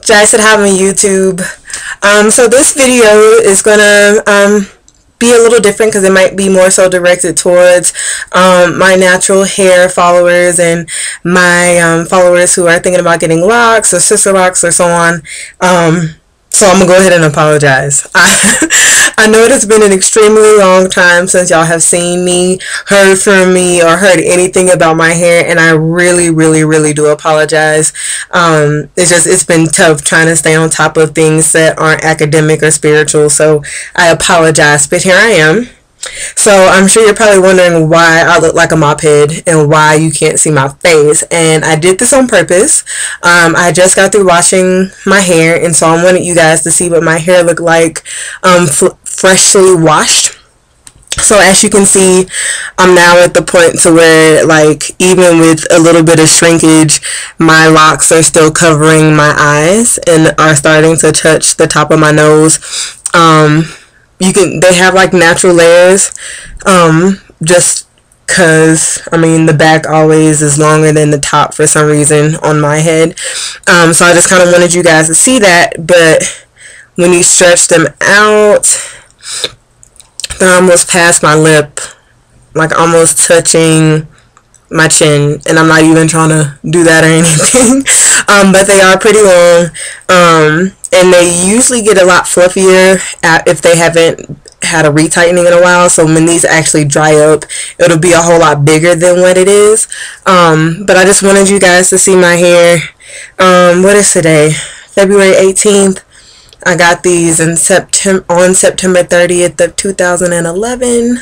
Jai said hi on YouTube. So this video is gonna be a little different because it might be more so directed towards my natural hair followers and my followers who are thinking about getting locks or sister locks or so on. So I'm gonna go ahead and apologize. I know it has been an extremely long time since y'all have seen me, heard from me, or heard anything about my hair, and I really do apologize. It's been tough trying to stay on top of things that aren't academic or spiritual, so I apologize, but here I am. So I'm sure you're probably wondering why I look like a mop head and why you can't see my face, and I did this on purpose. I just got through washing my hair, and so I wanted you guys to see what my hair looked like freshly washed. So as you can see, I'm now at the point to where, like, even with a little bit of shrinkage, my locks are still covering my eyes and are starting to touch the top of my nose. They have like natural layers, just cause I mean the back always is longer than the top for some reason on my head. So I just kind of wanted you guys to see that, but when you stretch them out, they're almost past my lip, like almost touching my chin, and I'm not even trying to do that or anything. But they are pretty long, and they usually get a lot fluffier if they haven't had a retightening in a while. So when these actually dry up, it'll be a whole lot bigger than what it is. But I just wanted you guys to see my hair. What is today? February 18th. I got these on September 30th of 2011.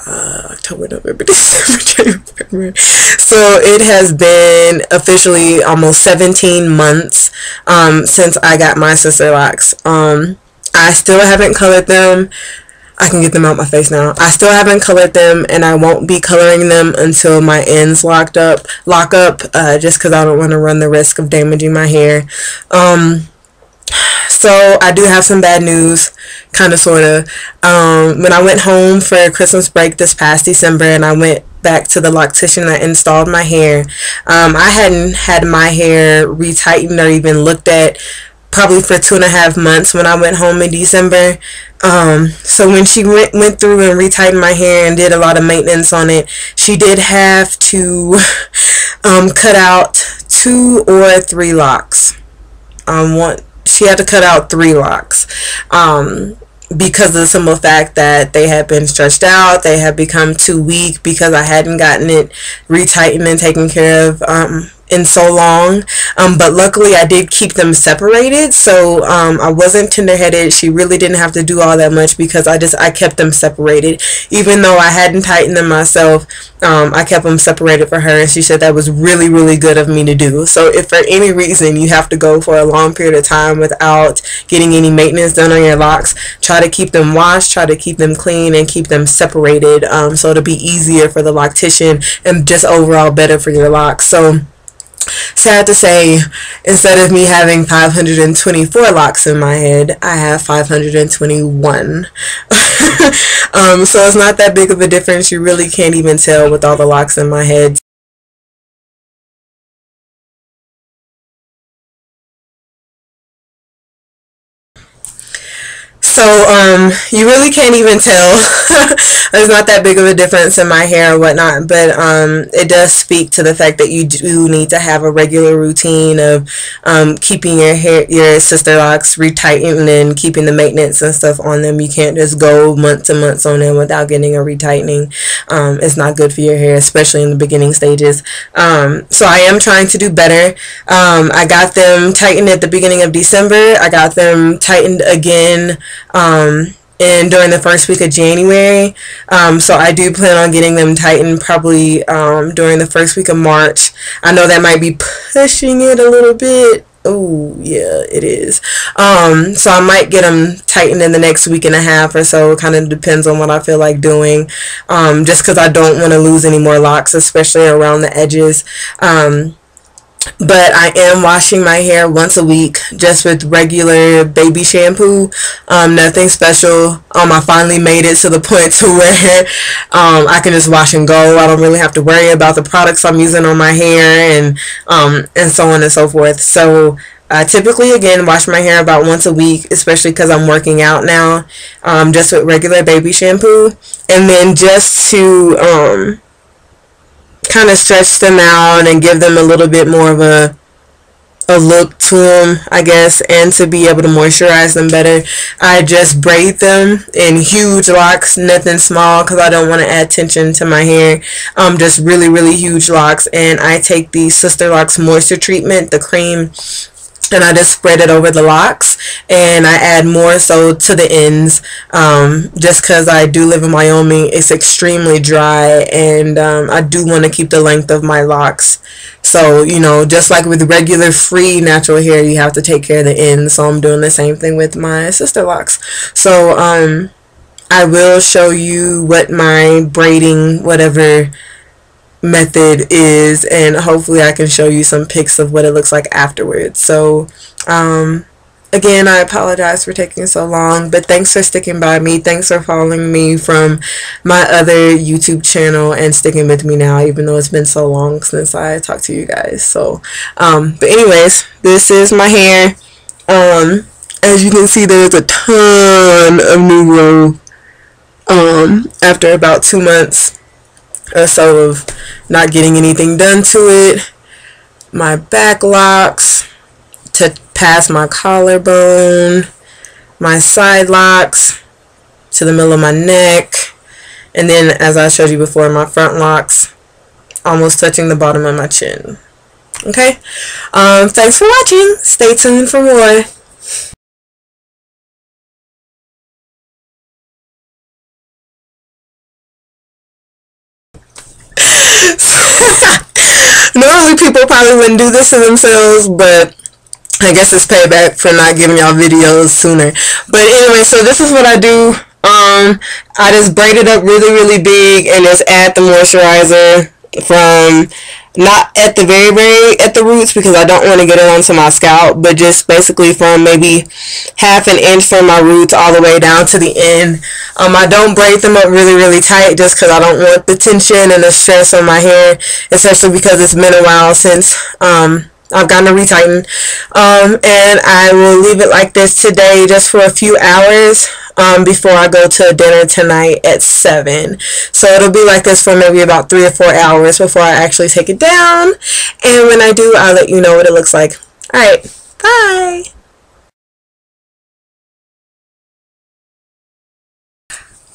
October, November, December, January, February. So it has been officially almost 17 months since I got my sister locks. I still haven't colored them. I can get them out my face now. I still haven't colored them, and I won't be coloring them until my ends lock up, just because I don't want to run the risk of damaging my hair. So I do have some bad news, kind of, sort of. When I went home for Christmas break this past December, and I went back to the loctician that installed my hair, I hadn't had my hair retightened or even looked at probably for 2.5 months when I went home in December. So when she went through and retightened my hair and did a lot of maintenance on it, she did have to cut out 2 or 3 locks. She had to cut out 3 locks because of the simple fact that they had been stretched out. They had become too weak because I hadn't gotten it retightened and taken care of in so long. But luckily I did keep them separated, so I wasn't tender-headed. She really didn't have to do all that much because I kept them separated. Even though I hadn't tightened them myself, I kept them separated for her, and she said that was really good of me to do. So if for any reason you have to go for a long period of time without getting any maintenance done on your locks, try to keep them washed, try to keep them clean, and keep them separated, so it'll be easier for the loctician and just overall better for your locks. So sad to say, instead of me having 524 locks in my head, I have 521. So it's not that big of a difference. You really can't even tell with all the locks in my head. So you really can't even tell. There's not that big of a difference in my hair or whatnot, but it does speak to the fact that you do need to have a regular routine of keeping your sister locks retightened and keeping the maintenance and stuff on them. You can't just go months and months on them without getting a retightening. It's not good for your hair, especially in the beginning stages. So I am trying to do better. I got them tightened at the beginning of December. I got them tightened again and during the first week of January. So I do plan on getting them tightened probably during the first week of March. I know that might be pushing it a little bit. Oh yeah, it is. So I might get them tightened in the next week and a half or so. It kind of depends on what I feel like doing, just because I don't want to lose any more locks, especially around the edges. But I am washing my hair once a week, just with regular baby shampoo. Nothing special. I finally made it to the point to where I can just wash and go. I don't really have to worry about the products I'm using on my hair and so on and so forth. So I typically, again, wash my hair about once a week, especially because I'm working out now, just with regular baby shampoo. And then just to kind of stretch them out and give them a little bit more of a look to them, I guess, and to be able to moisturize them better, I just braid them in huge locks, nothing small, because I don't want to add tension to my hair. Just really, really huge locks. And I take the Sisterlocks moisture treatment, the cream, and I just spread it over the locks, and I add more so to the ends, just because I do live in Wyoming. It's extremely dry, and I do want to keep the length of my locks. So, you know, just like with regular free natural hair, you have to take care of the ends. So I'm doing the same thing with my Sisterlocks. So I will show you what my braiding whatever method is, and hopefully I can show you some pics of what it looks like afterwards. So again, I apologize for taking so long, but thanks for sticking by me. Thanks for following me from my other YouTube channel and sticking with me now, even though it's been so long since I talked to you guys. So but anyways, this is my hair. As you can see, there's a ton of new growth after about 2 months or so of not getting anything done to it. My back locks to past my collarbone, my side locks to the middle of my neck, and then, as I showed you before, my front locks almost touching the bottom of my chin. Okay, thanks for watching. Stay tuned for more. Normally people probably wouldn't do this to themselves, but I guess it's payback for not giving y'all videos sooner. But anyway, so this is what I do. I just braid it up really, really big and just add the moisturizer from, not at the very at the roots, because I don't want to get it onto my scalp, but just basically from maybe half an inch from my roots all the way down to the end. I don't braid them up really, really tight, just because I don't want the tension and the stress on my hair, especially because it's been a while since I've gotten to retighten. And I will leave it like this today just for a few hours before I go to dinner tonight at 7. So it'll be like this for maybe about 3 or 4 hours before I actually take it down. And when I do, I'll let you know what it looks like. Alright, bye!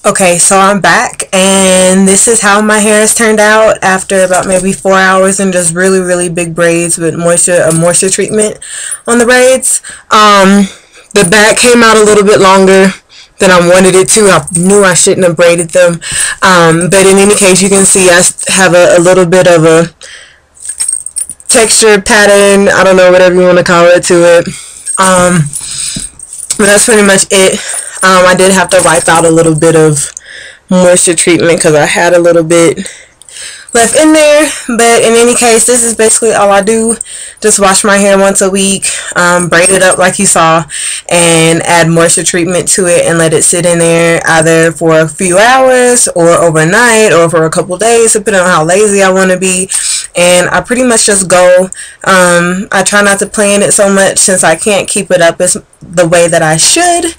Okay, so I'm back, and this is how my hair has turned out after about maybe 4 hours and just really, really big braids with a moisture treatment on the braids. The back came out a little bit longer than I wanted it to. I knew I shouldn't have braided them, but in any case, you can see I have a little bit of a textured pattern, I don't know, whatever you want to call it, to it. But that's pretty much it. I did have to wipe out a little bit of moisture treatment because I had a little bit left in there. But in any case, this is basically all I do. Just wash my hair once a week, braid it up like you saw, and add moisture treatment to it and let it sit in there either for a few hours or overnight or for a couple days, depending on how lazy I want to be. And I pretty much just go. I try not to plan it so much since I can't keep it up as the way that I should.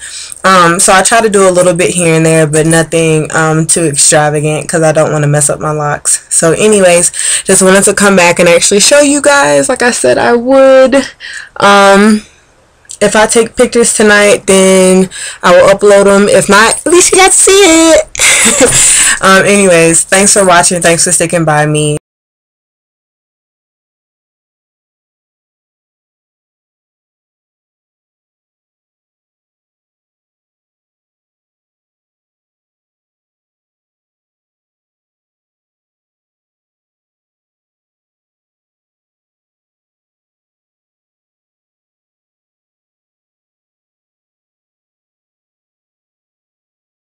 So I try to do a little bit here and there, but nothing too extravagant because I don't want to mess up my locks. So anyways, just wanted to come back and actually show you guys like I said I would. If I take pictures tonight, then I will upload them. If not, at least you got to see it. Anyways, thanks for watching. Thanks for sticking by me.